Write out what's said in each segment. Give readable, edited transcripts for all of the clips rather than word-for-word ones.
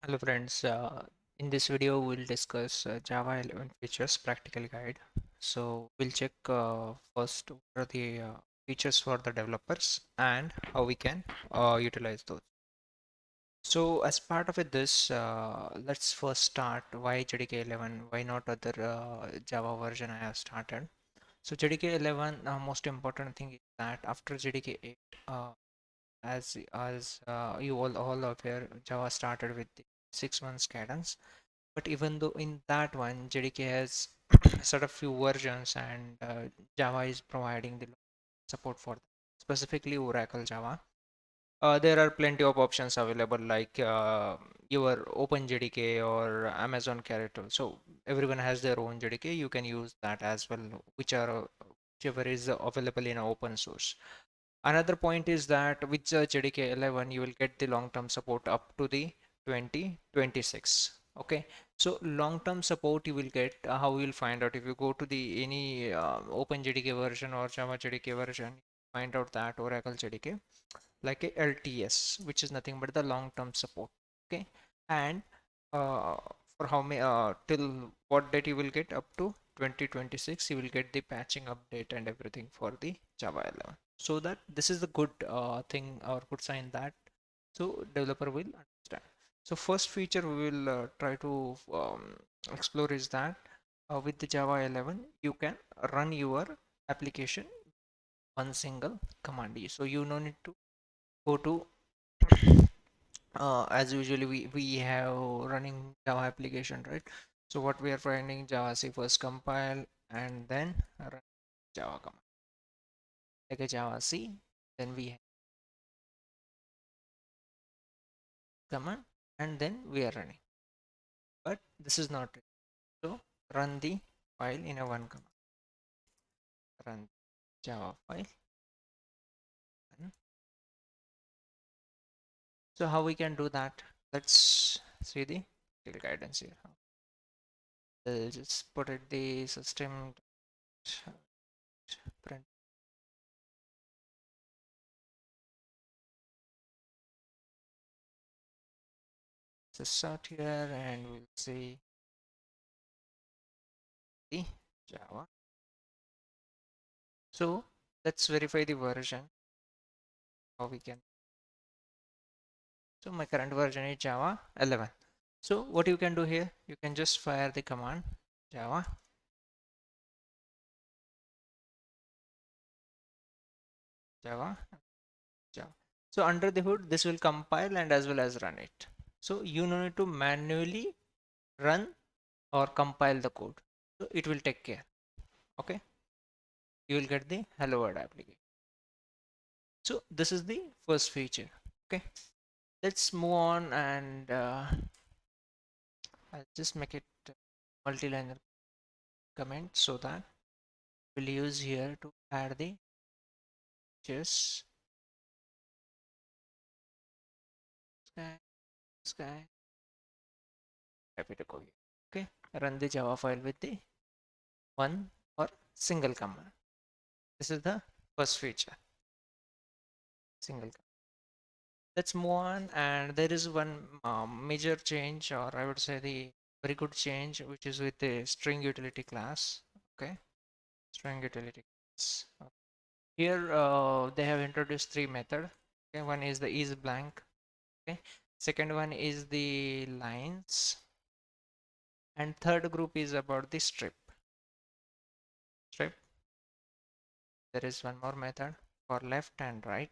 Hello friends, in this video we'll discuss Java 11 features practical guide. So we'll check first what are the features for the developers and how we can utilize those. So as part of it, let's first start why JDK 11, why not other Java version I have started. So JDK 11, most important thing is that after JDK 8, as you all aware, Java started with the 6 months cadence. But even though in that one, JDK has sort of few versions, and Java is providing the support for that. Specifically Oracle Java. There are plenty of options available like your OpenJDK or Amazon Character. So everyone has their own JDK. You can use that as well, whichever is available in open source. Another point is that with the JDK 11, you will get the long-term support up to the 2026. Okay, so long-term support you will get. How you will find out if you go to the any OpenJDK version or Java JDK version, find out that Oracle JDK like a LTS, which is nothing but the long-term support. Okay, and uh, for how many till what date you will get up to 2026, you will get the patching update and everything for the Java 11. So that this is the good thing or good sign that so developer will understand. So first feature we will try to explore is that with the Java 11 you can run your application one single command. So you no need to go to as usually we have running Java application, right? So what we are finding, Java C first compile and then run Java command like a Java C, then we have command and then we are running, but this is not it. So run the file in a one command, run Java file. So how we can do that? Let's see the detailed guidance here. I'll just put it the system print. Just start here and we'll see the Java. So let's verify the version. How we can. So my current version is Java 11. So what you can do here, you can just fire the command Java. Java. Java. So under the hood, this will compile and as well as run it. So you don't need to manually run or compile the code. So it will take care. Okay. You will get the hello world application. So this is the first feature. Okay. Let's move on and I'll just make it multi-liner comment so that we'll use here to add the just sky sky happy to go here. Okay, run the Java file with the one or single command. This is the first feature, single command. Let's move on, and there is one major change, or I would say the very good change, which is with the string utility class. Okay, string utility class. Here they have introduced three methods. Okay, one is the is blank. Okay, second one is the lines, and third group is about the strip. There is one more method for left and right.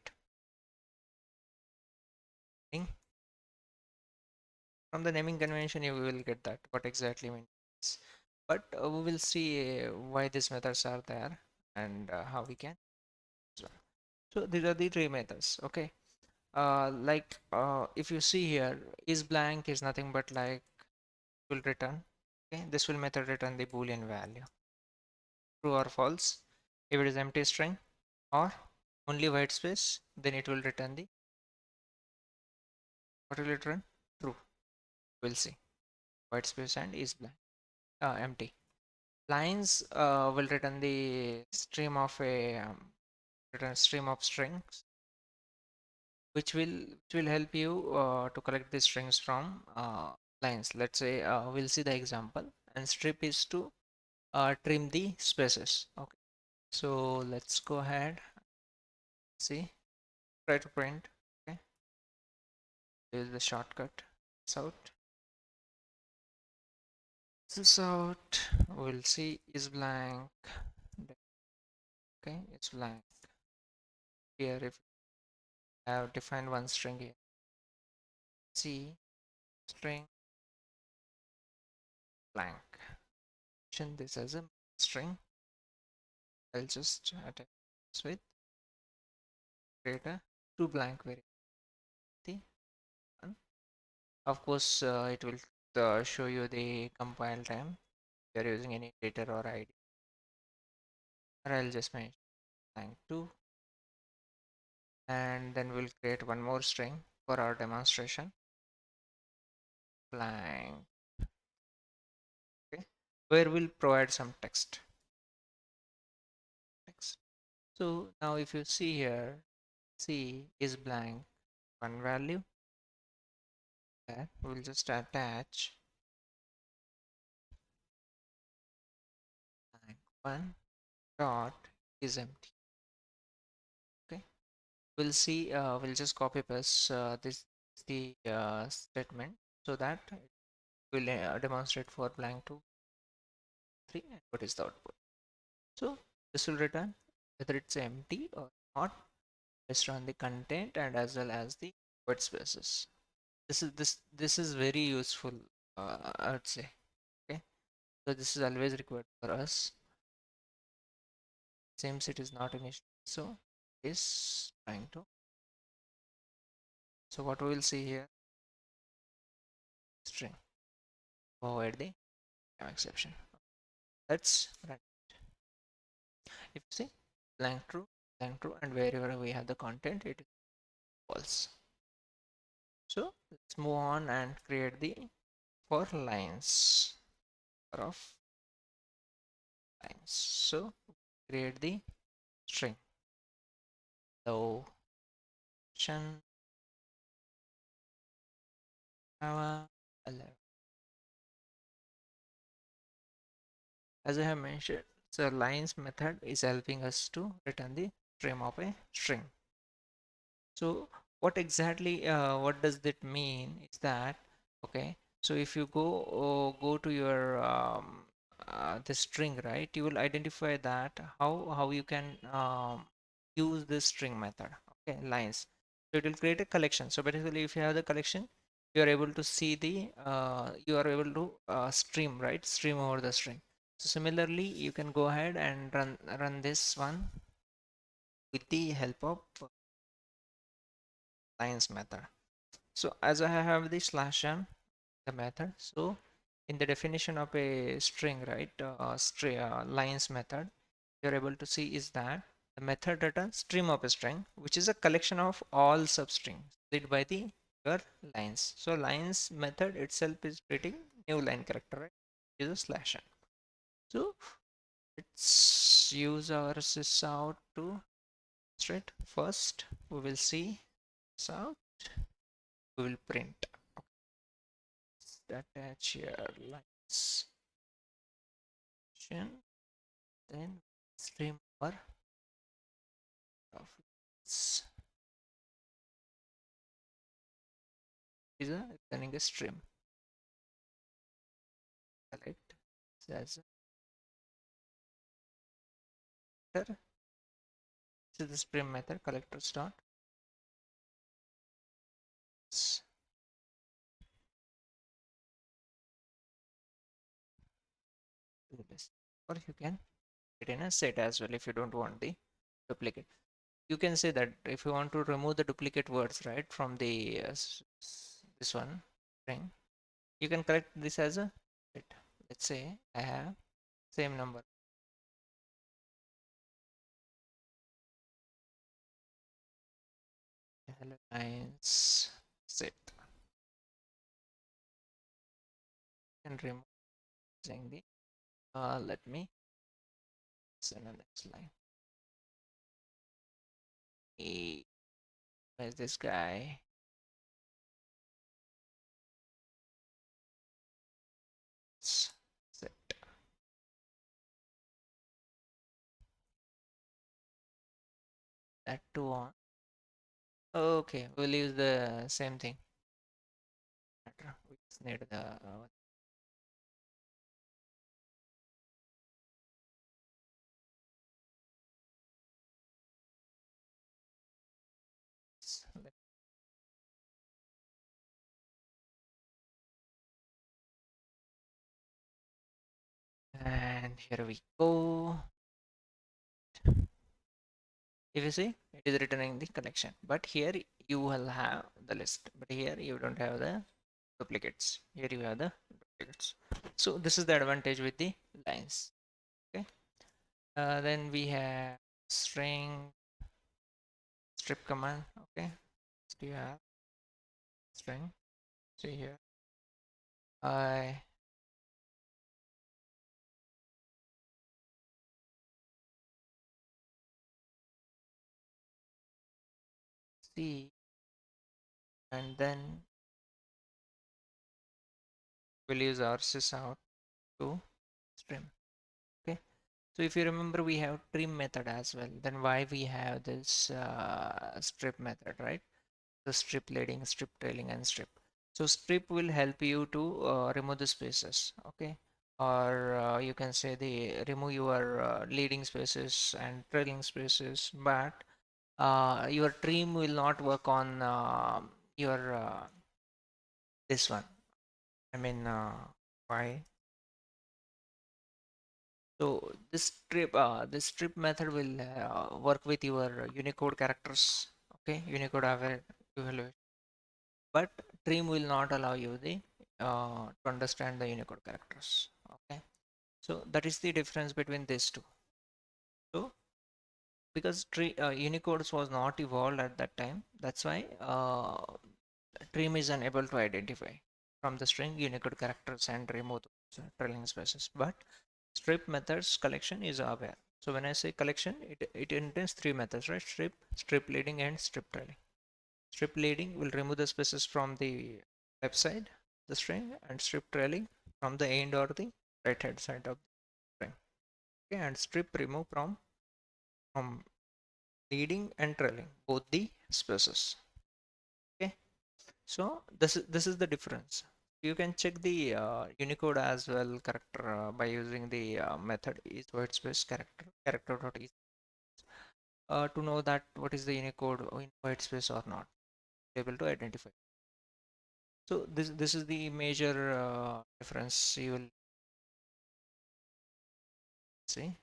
From the naming convention you will get that what exactly means, but we will see why these methods are there and how we can. So these are the three methods. Okay, if you see here, is blank is nothing but like will return. Okay, this will method return the boolean value true or false. If it is empty string or only white space, then it will return the what will it return? True. We'll see. White space and is blank. Empty. Lines will return the stream of a return stream of strings. which will help you to collect the strings from lines. Let's say we'll see the example, and strip is to trim the spaces. Okay, so let's go ahead, see, try to print. Okay, use the shortcut. Out. This out. We'll see is blank. Okay, it's blank. Here, if I have defined one string here, C string blank. Mention this as a string. I'll just attach this with create a two blank variable. One. Of course, it will show you the compile time. If you're using any data or ID, or I'll just mention blank two, and then we'll create one more string for our demonstration. Blank. Okay, where we'll provide some text. So now if you see here, C is blank, one value. There we'll just attach blank one dot is empty. Okay, we'll see. We'll just copy paste this the statement so that it will demonstrate for blank 2, 3, and what is the output. So this will return whether it's empty or not based on the content and as well as the word spaces. This is very useful, I would say. Okay, so this is always required for us. Seems it is not initial, so is trying to. So what we will see here, string avoid the exception. Let's run. If you see blank true, and wherever we have the content, it is false. So let's move on and create the for lines of lines. So create the string so Java11. As I have mentioned, so lines method is helping us to return the stream of a string. So what does that mean is that, okay, so if you go to your the string, right, you will identify that how you can use this string method. Okay, lines, so it will create a collection. So basically if you have the collection, you are able to see the you are able to stream, right, stream over the string. So similarly you can go ahead and run this one with the help of lines method. So as I have the slash m, the method, so in the definition of a string, right, lines method, you're able to see is that the method returns stream of a string, which is a collection of all substrings split by the your lines. So lines method itself is creating new line character, right? Is a slash n. So let's use our sys out to straight. First we will see sys out, we will print. Attach here lines, then stream or of lines is a returning a stream. Collect as a vector. This is the stream method collectors dot to the list. Or you can put in a set as well if you don't want the duplicate. You can say that if you want to remove the duplicate words, right, from the this one string, you can collect this as a set. Let's say I have same number. Lines set and remove using the let me send the next line. Where's this guy? Set that to on. Okay, we'll use the same thing. We just need the and here we go. If you see, it is returning the collection, but here you will have the list, but here you don't have the duplicates. Here you have the duplicates. So this is the advantage with the lines. Okay. Then we have string strip command. Okay. So you have string. See here. I see, and then we'll use our sysout to stream. Okay. So if you remember, we have trim method as well. Then why we have this strip method, right? The strip leading, strip trailing, and strip. So strip will help you to remove the spaces, okay? Or you can say the remove your leading spaces and trailing spaces, but your trim will not work on your this one. I mean, why? So this strip method will work with your Unicode characters, okay? Unicode evaluation, but trim will not allow you the to understand the Unicode characters, okay? So that is the difference between these two. So because Unicodes was not evolved at that time, that's why trim is unable to identify from the string Unicode characters and remove those trailing spaces. But strip methods collection is aware. So when I say collection, it intends three methods, right? Strip, strip leading, and strip trailing. Strip leading will remove the spaces from the left side, the string, and strip trailing from the end or the right hand side of the string. Okay, and strip remove from leading and trailing both the spaces. Okay, so this is the difference. You can check the Unicode as well character by using the method is white space character.is to know that what is the Unicode in white space or not, able to identify. So this is the major difference you will see.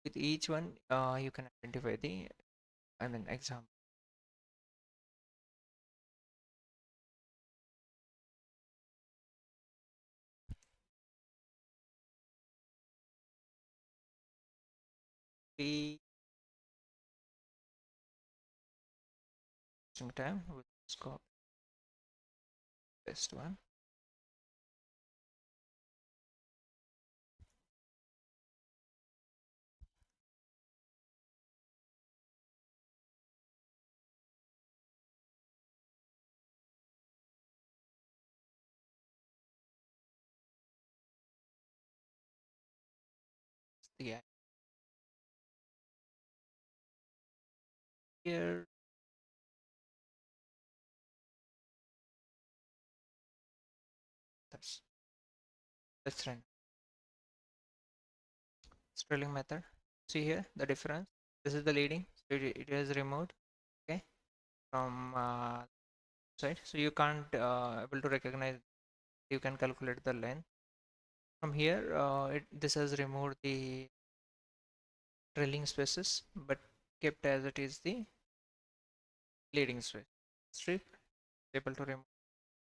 With each one, you can identify the, I mean, example. The time with scope best one. The here that's run Sterling method. See here the difference. This is the leading. So it is removed. Okay, from side. So you can't able to recognize. You can calculate the length from here. This has removed the trailing spaces, but kept as it is the leading space. Strip able to remove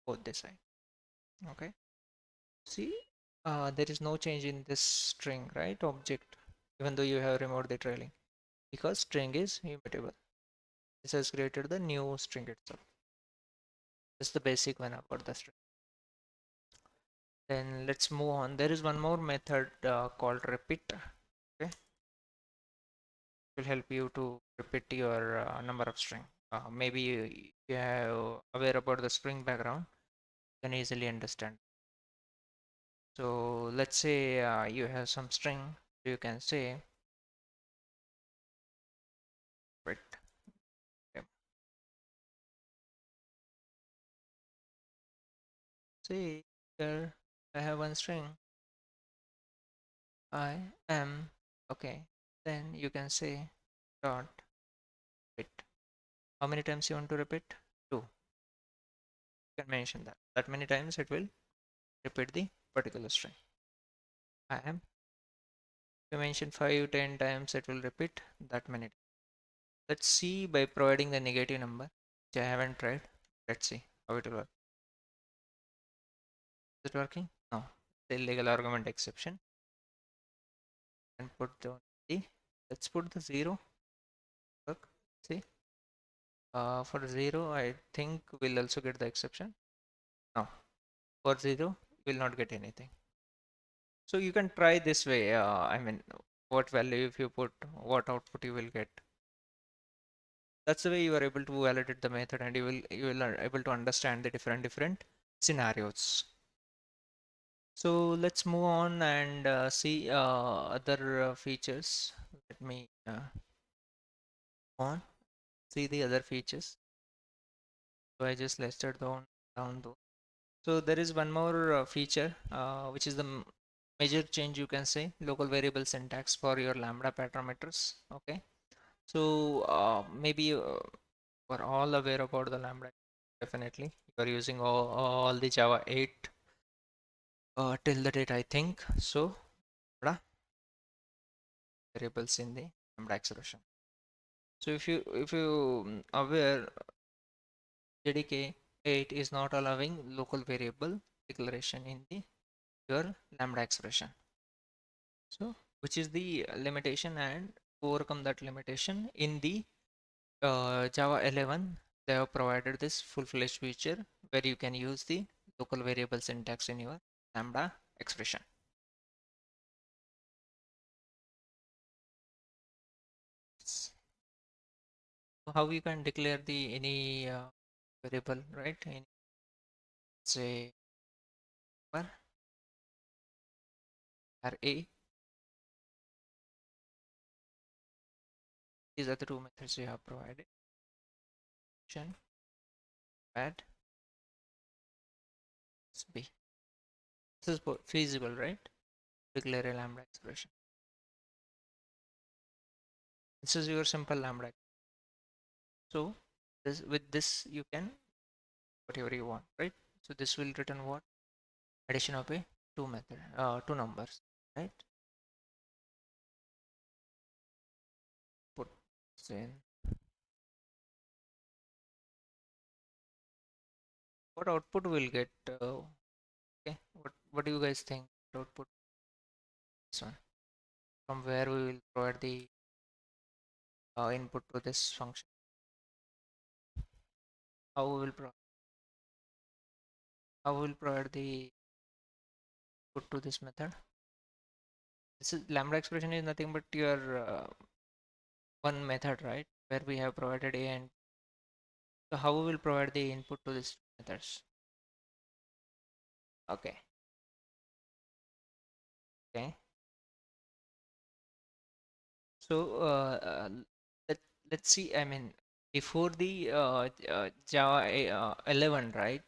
both the side. Okay. See, there is no change in this string, right? Object, even though you have removed the trailing, because string is immutable. This has created the new string itself. This is the basic one about the string. Then let's move on. There is one more method called repeat. Okay. will help you to repeat your number of string. Maybe you are aware about the string background, you can easily understand. So let's say you have some string, you can say wait. Okay. See here I have one string I am okay. Then you can say dot repeat. How many times you want to repeat? Two. You can mention that. That many times it will repeat the particular string. I am. If you mention 5, 10 times, it will repeat that many. Let's see by providing the negative number, which I haven't tried. Let's see how it will work. Is it working? No. The illegal argument exception. And put the let's put the 0. Work. See. For 0, I think we'll also get the exception. No. For 0, you will not get anything. So you can try this way. I mean, what value if you put, what output you will get. That's the way you are able to validate the method, and you will are able to understand the different scenarios. So let's move on and see other features. Let me on see the other features. So I just listed down those. So there is one more feature which is the major change, you can say, local variable syntax for your lambda parameters. Okay, so maybe you are all aware about the lambda. Definitely you are using all the Java 8 till the date, I think so. Variables in the lambda expression. So if you aware, JDK 8 is not allowing local variable declaration in the your lambda expression. So which is the limitation, and to overcome that limitation in the Java 11 they have provided this full-fledged feature where you can use the local variable syntax in your lambda expression. So how you can declare the any variable, right? In say var a. These are the two methods you have provided. Function add b. This is feasible, right? Declare a lambda expression. This is your simple lambda. So this with this you can whatever you want, right? So this will return what? Addition of a two numbers, right? Put in what output we'll get. Okay, what do you guys think? Output this one, from where we will provide the input to this function. How we will provide the input to this method. This is lambda expression is nothing but your one method, right? Where we have provided a, and so how we will provide the input to this methods. Okay, okay. So let let's see. I mean, before the Java 11, right?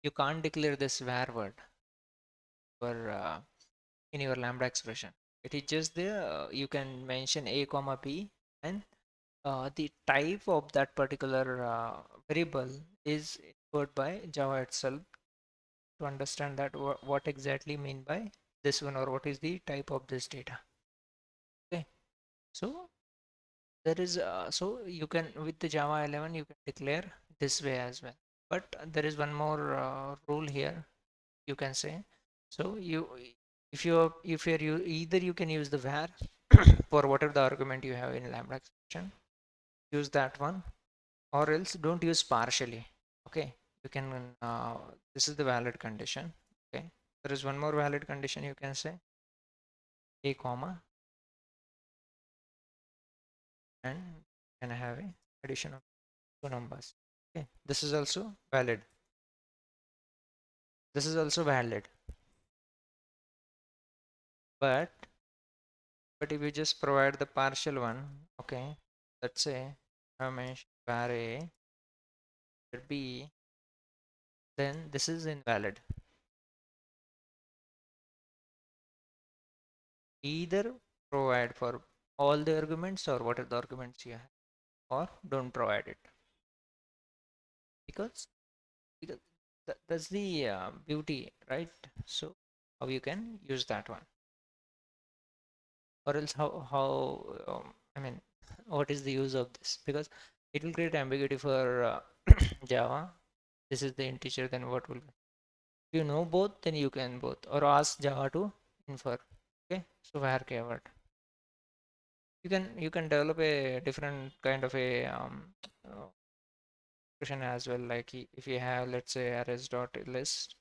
You can't declare this var word for in your lambda expression. It is just there. You can mention a comma b, and the type of that particular variable is inferred by Java itself to understand that what exactly mean by this one, or what is the type of this data. Okay, so there is so you can with the Java 11 you can declare this way as well, but there is one more rule here, you can say. So you if you're either you can use the var for whatever the argument you have in lambda expression, use that one, or else don't use partially. Okay, you can this is the valid condition. Okay, there is one more valid condition, you can say a comma and can have a addition of two numbers. Okay, this is also valid. This is also valid. But if you just provide the partial one, okay, let's say I mentioned var A, var B, then this is invalid. Either provide for all the arguments or what are the arguments you have, or don't provide it, because that's the beauty, right? So how you can use that one, or else I mean, what is the use of this? Because it will create ambiguity for Java. This is the integer, then what will, if you know both, then you can both, or ask Java to infer. Okay, so var keyword, you can develop a different kind of a uh, expression as well. Like if you have, let's say, arrays dot list,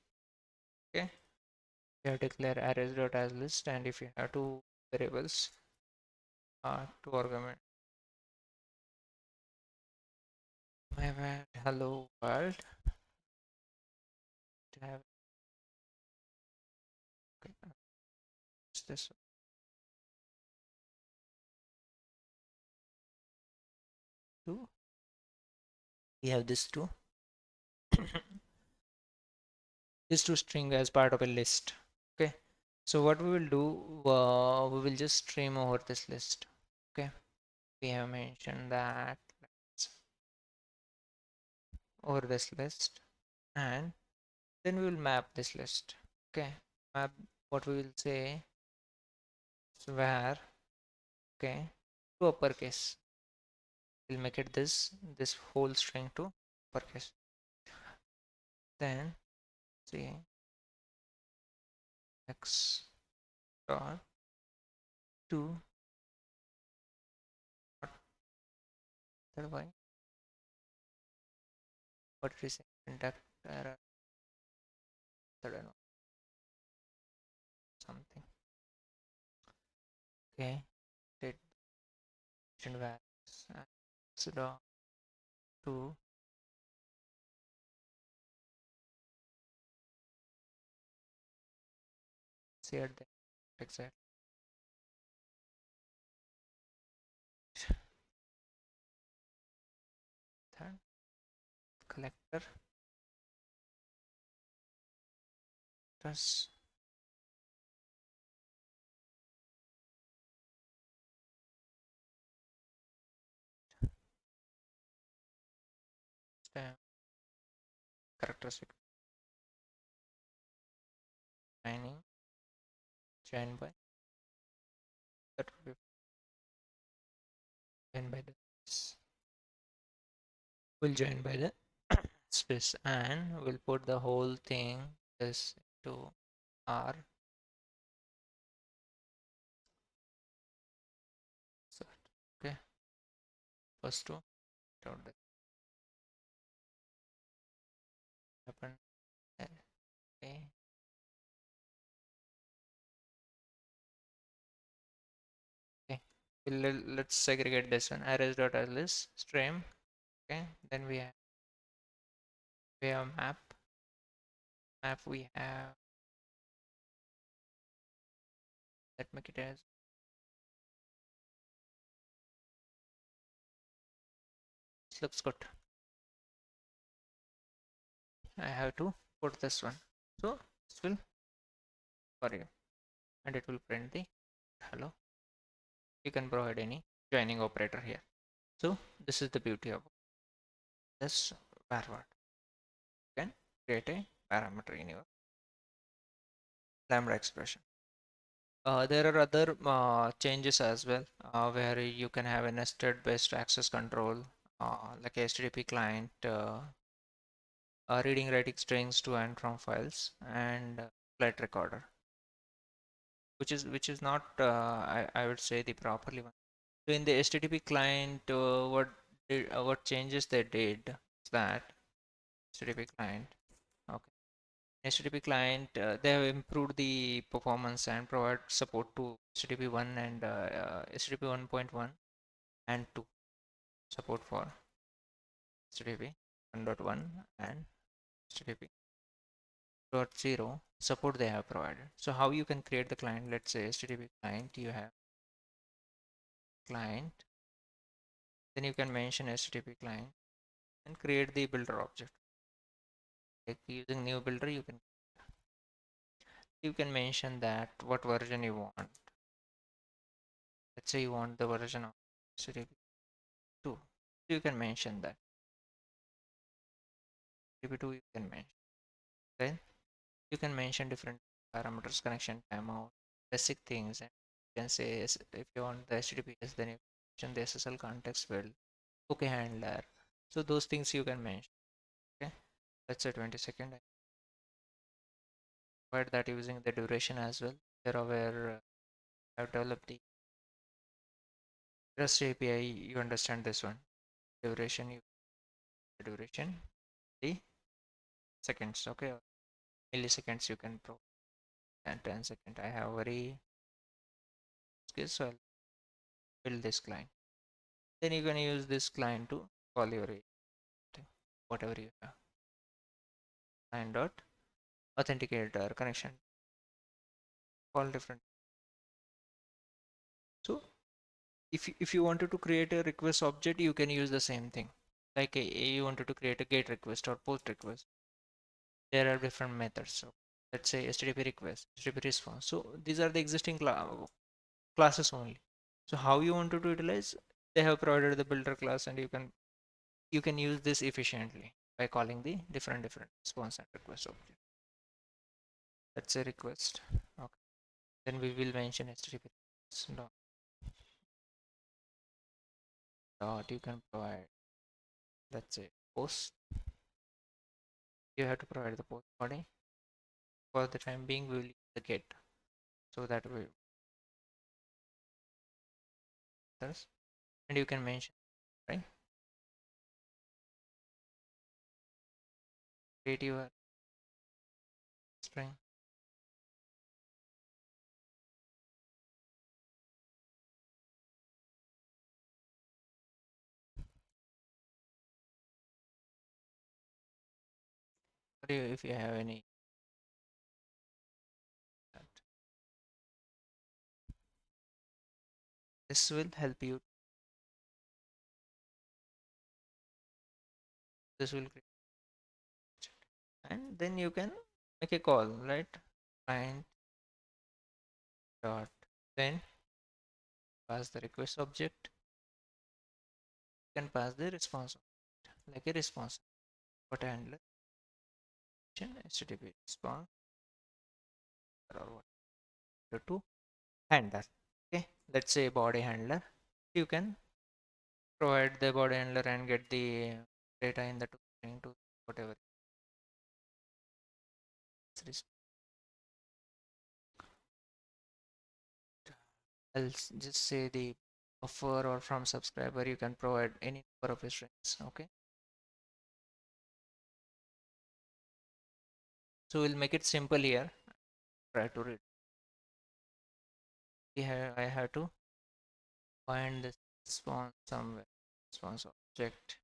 okay, you have declare arrays dot as list, and if you have two variables, two argument, my bad, hello world, to have, okay, what's this two, we have this two this two string as part of a list. Okay, so what we will do, we will just stream over this list. Okay, we have mentioned that over this list, and then we will map this list. Okay, map, what we will say is var, okay, to uppercase, we'll make it this whole string to uppercase. Then say x dot to dot y, what it is, conduct error, I don't know, something. Okay, did values x dot to share the exact third collector plus stem characteristic mining joined by, that will be joined by the, will join by the space, and we'll put the whole thing this to R. So okay, first to dot that happen. Okay, okay. Let's segregate this one. Arrays dot list stream. Okay, then we have map we have, let make it as, this looks good. I have to put this one, so this will for you, and it will print the hello. You can provide any joining operator here. So this is the beauty of this var word. You can create a parameter in your lambda expression. There are other changes as well, where you can have a nested based access control, like HTTP client, reading writing strings to and from files, and flight recorder, which is not, I would say, the properly one. So in the HTTP client, what changes they did is that HTTP client, okay, HTTP client, they have improved the performance and provide support to HTTP 1 and HTTP 1.1 and 2. support for HTTP 1.1 and HTTP 2.0 support they have provided. So how you can create the client? Let's say HTTP client, you have client, then you can mention HTTP client and create the builder object. Like using new builder, you can mention that what version you want. Let's say you want the version of HTTP 2. You can mention that HTTP 2 you can mention. Then you can mention different parameters, connection timeout, basic things, and you can say if you want the HTTPS, then you mention the SSL context field, cookie handler. So those things you can mention. Okay, let's say 20 second. I provide that using the duration as well. There are where I've developed the REST API. You understand this one. Duration, the duration, the seconds. Okay, or milliseconds you can provide. And 10 second. I have very skills, so I'll build this client. Then you can use this client to call your whatever you have. Client dot authenticator connection. All different. So if you wanted to create a request object, you can use the same thing. Like you wanted to create a GET request or POST request. There are different methods. So let's say HTTP request, HTTP response. So these are the existing classes only. So how you wanted to utilize? They have provided the builder class, and you can use this efficiently by calling the different response and request object. Let's say request. Okay. Then we will mention HTTP dot you can provide, let's say post. You have to provide the post body. For the time being, we will use the get, so that we this, and you can mention, right, create your string. Or if you have any, this will help you. This will create, and then you can make a call, right? Client dot, then pass the request object. You can pass the response object, like a response. What handler? HTTP response or what to handler. Okay, let's say body handler. You can provide the body handler and get the data in the string to whatever. I'll just say the offer or from subscriber. You can provide any number of strings. Okay, so we'll make it simple here. Try to read. Here I have to find the response somewhere. Response object.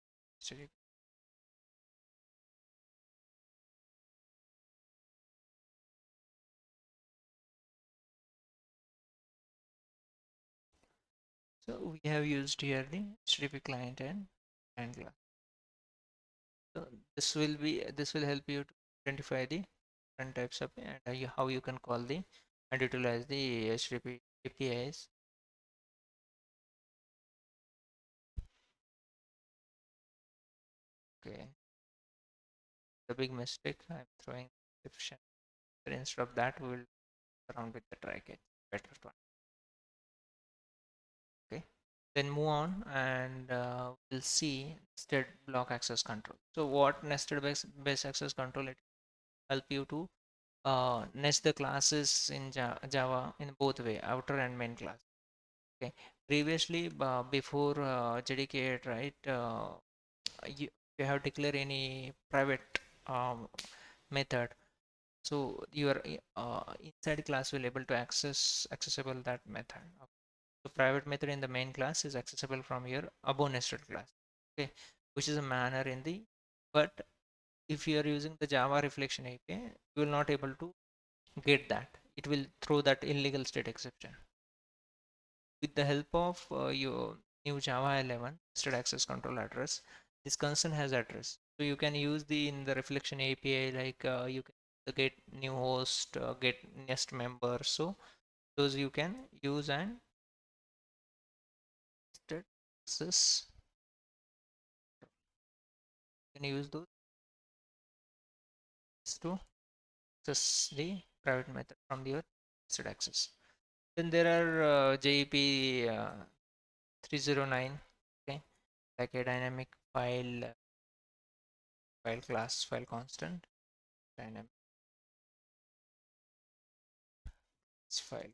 So we have used here the HTTP client and class. So this will help you to identify the different types of and how you can call the and utilize the HTTP APIs. Okay, the big mistake I'm throwing description. But instead of that, we will around with the try catch. Better one. Okay. Then move on and we'll see state block access control. So what nested base access control, it help you to nest the classes in Java in both way, outer and main class. Okay. Previously, before JDK8, right, you have declare any private method, so your inside class will able to accessible that method. So private method in the main class is accessible from your above nested class, okay, which is a manner in the, but if you are using the Java reflection API, you will not able to get that. It will throw that illegal state exception. With the help of your new Java11 state access control address, this concern has address. So you can use the in the reflection API, like you can get new host, get nest member. So those you can use and state access. You can use those to access the private method from your state access. Then there are JEP 309, okay, like a dynamic file class, file constant, dynamic file,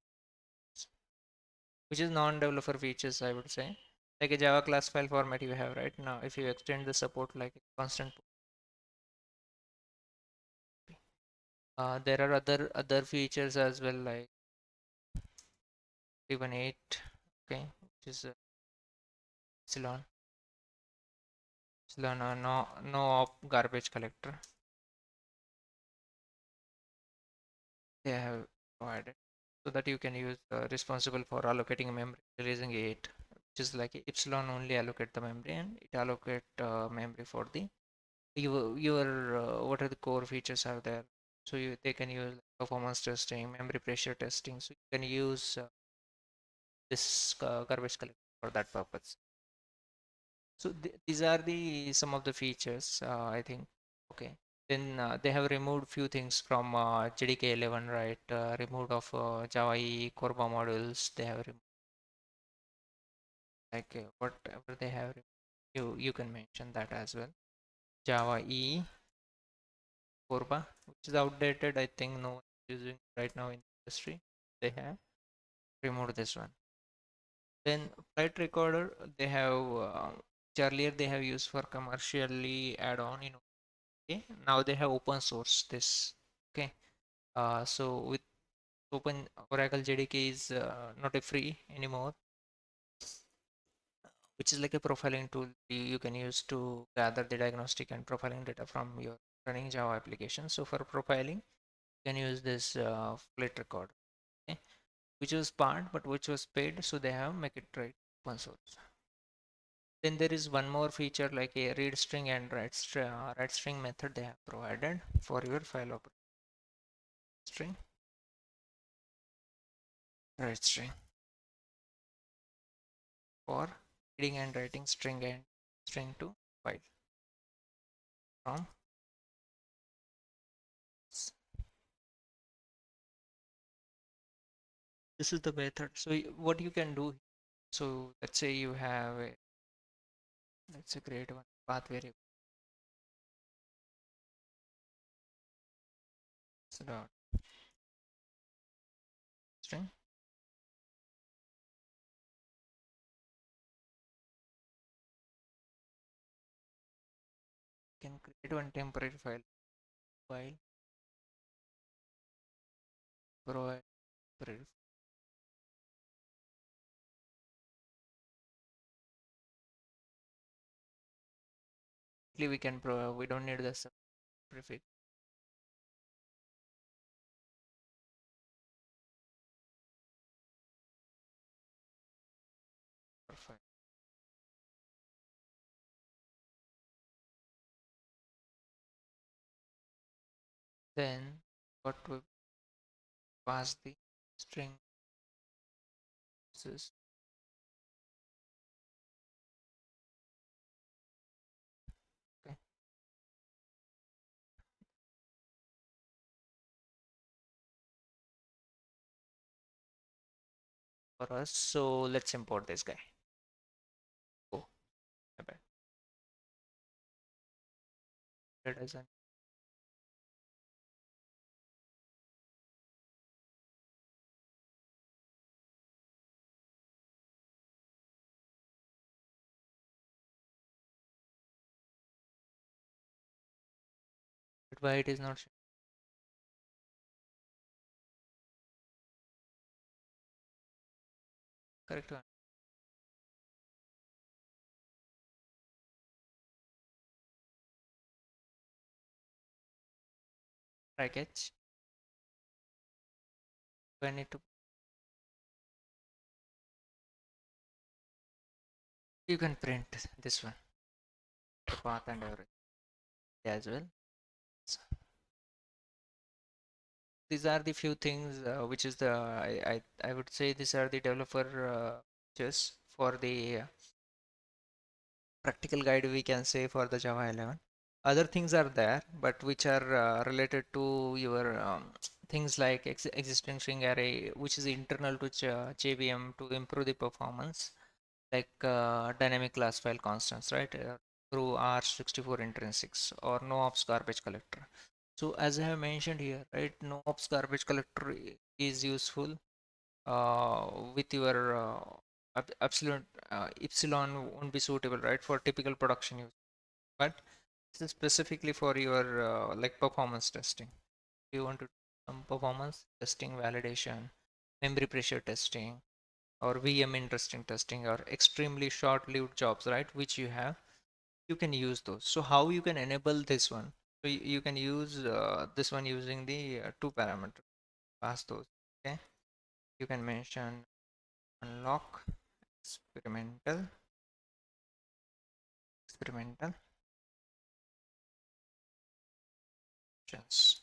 which is non-developer features, I would say. Like a Java class file format you have right now, if you extend the support like a constant, there are other features as well, like 318, okay, which is epsilon, no op garbage collector. They have provided so that you can use responsible for allocating memory, releasing it, which is like epsilon only allocate the memory and it allocate memory for the your what are the core features are there. So they can use performance testing, memory pressure testing, so you can use this garbage collector for that purpose. So these are the some of the features, I think. Okay. Then they have removed few things from JDK11, right? Removed of Java EE Corba modules. They have removed, like whatever they have removed. You can mention that as well. Java EE Corba, which is outdated. I think no one is using right now in the industry. They have removed this one. Then flight recorder, they have which earlier they have used for commercially add-on, okay. Now they have open source this, okay. So with open Oracle JDK is not a free anymore, which is like a profiling tool you can use to gather the diagnostic and profiling data from your running Java application. So for profiling, you can use this flight record, okay, which was part but which was paid. So they have make it right open source. Then there is one more feature like a read string and write string method they have provided for your file operation. String, write string for reading and writing string to file from. This is the method. So what you can do. So let's say you have a, let's say create one path variable. So dot string. You can create one temporary file provide temporary. We can provide. We don't need the sub prefix. File. Then what we pass the string is okay for us. So let's import this guy. Oh, my bad. That doesn't. Why it is not correct one. package. I need to, you can print this one, the path and everything as well. So these are the few things which is the I would say these are the developer features for the practical guide we can say for the Java 11. Other things are there, but which are related to your things like existing string array, which is internal to JVM to improve the performance, like dynamic class file constants, right? Through R64 intrinsics or no ops garbage collector. So as I have mentioned here, right, no ops garbage collector is useful with your epsilon epsilon won't be suitable, right, for typical production use, but this is specifically for your like performance testing. You want to do some performance testing, validation, memory pressure testing, or VM interesting testing, or extremely short-lived jobs, right, which you have, you can use those. So how you can enable this one? So you can use this one using the two parameters. Pass those. Okay, you can mention unlock experimental options.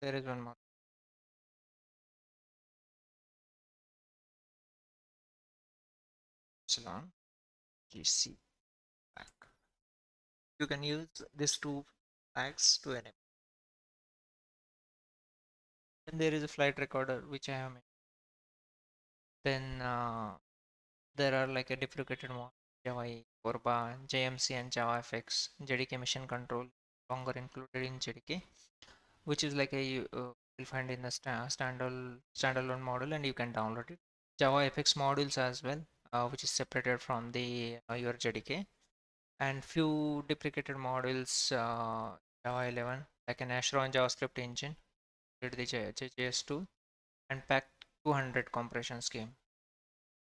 There is one more epsilon gc flag. You can use these two flags to enable. Then there is a flight recorder which I have mentioned. Then there are like a deprecated mod Java 8, Corba, JMC and JavaFX, JDK mission control, longer included in JDK, which is like a you'll find in the standalone model and you can download it. JavaFX modules as well, which is separated from the your JDK, and few deprecated modules Java 11 like an Ashron JavaScript engine, did the JS tool, and pack 200 compression scheme.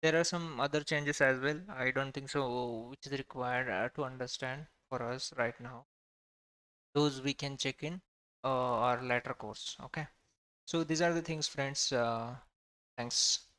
There are some other changes as well. I don't think so, which is required to understand for us right now. Those we can check in our later course. Okay. So these are the things, friends. Thanks.